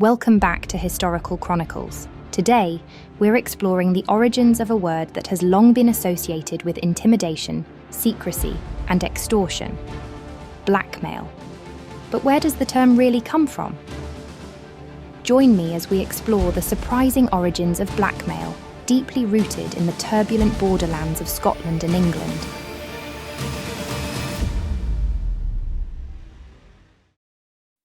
Welcome back to Historical Chronicles. Today, we're exploring the origins of a word that has long been associated with intimidation, secrecy, and extortion: blackmail. But where does the term really come from? Join me as we explore the surprising origins of blackmail, deeply rooted in the turbulent borderlands of Scotland and England.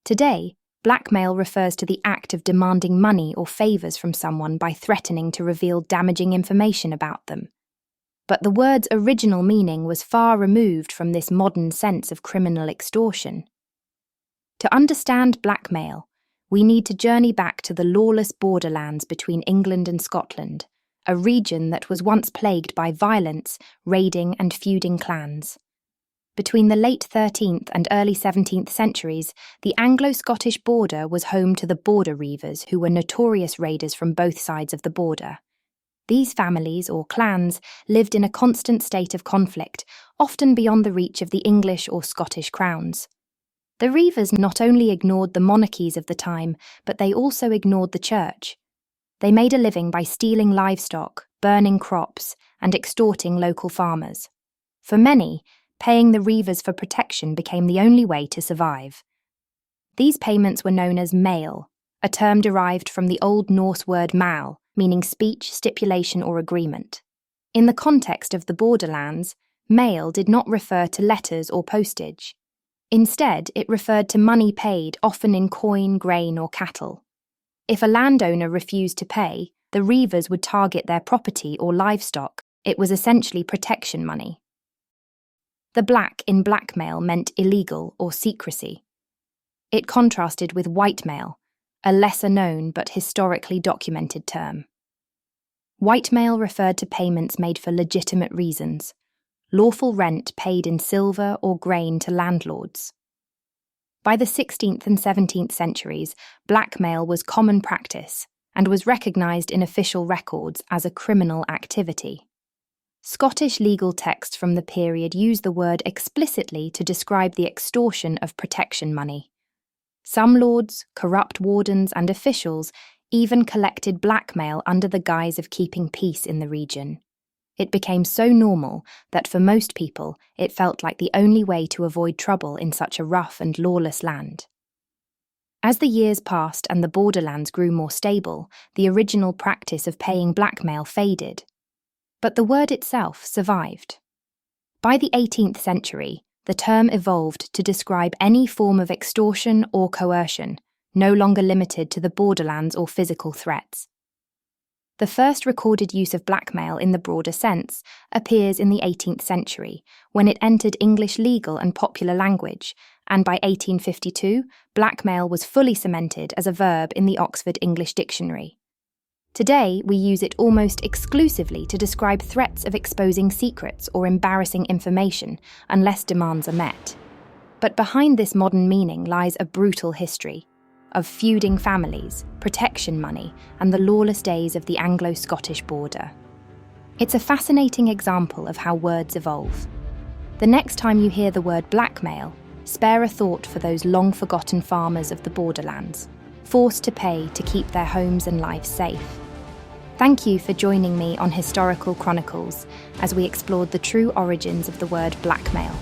Today, blackmail refers to the act of demanding money or favours from someone by threatening to reveal damaging information about them. But the word's original meaning was far removed from this modern sense of criminal extortion. To understand blackmail, we need to journey back to the lawless borderlands between England and Scotland, a region that was once plagued by violence, raiding and feuding clans. Between the late 13th and early 17th centuries, the Anglo-Scottish border was home to the Border Reivers, who were notorious raiders from both sides of the border. These families, or clans, lived in a constant state of conflict, often beyond the reach of the English or Scottish crowns. The Reivers not only ignored the monarchies of the time, but they also ignored the church. They made a living by stealing livestock, burning crops, and extorting local farmers. For many, paying the Reivers for protection became the only way to survive. These payments were known as mail, a term derived from the Old Norse word mal, meaning speech, stipulation, or agreement. In the context of the borderlands, mail did not refer to letters or postage. Instead, it referred to money paid, often in coin, grain, or cattle. If a landowner refused to pay, the Reivers would target their property or livestock. It was essentially protection money. The black in blackmail meant illegal or secrecy. It contrasted with whitemail, a lesser-known but historically documented term. Whitemail referred to payments made for legitimate reasons, lawful rent paid in silver or grain to landlords. By the 16th and 17th centuries, blackmail was common practice and was recognised in official records as a criminal activity. Scottish legal texts from the period use the word explicitly to describe the extortion of protection money. Some lords, corrupt wardens, and officials even collected blackmail under the guise of keeping peace in the region. It became so normal that for most people it felt like the only way to avoid trouble in such a rough and lawless land. As the years passed and the borderlands grew more stable, the original practice of paying blackmail faded. But the word itself survived. By the 18th century, the term evolved to describe any form of extortion or coercion, no longer limited to the borderlands or physical threats. The first recorded use of blackmail in the broader sense appears in the 18th century, when it entered English legal and popular language, and by 1852, blackmail was fully cemented as a verb in the Oxford English Dictionary. Today, we use it almost exclusively to describe threats of exposing secrets or embarrassing information, unless demands are met. But behind this modern meaning lies a brutal history of feuding families, protection money, and the lawless days of the Anglo-Scottish border. It's a fascinating example of how words evolve. The next time you hear the word blackmail, spare a thought for those long-forgotten farmers of the borderlands, forced to pay to keep their homes and lives safe. Thank you for joining me on Historical Chronicles as we explored the true origins of the word blackmail.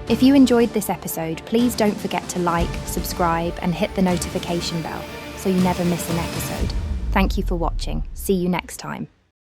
If you enjoyed this episode, please don't forget to like, subscribe, and hit the notification bell so you never miss an episode. Thank you for watching. See you next time.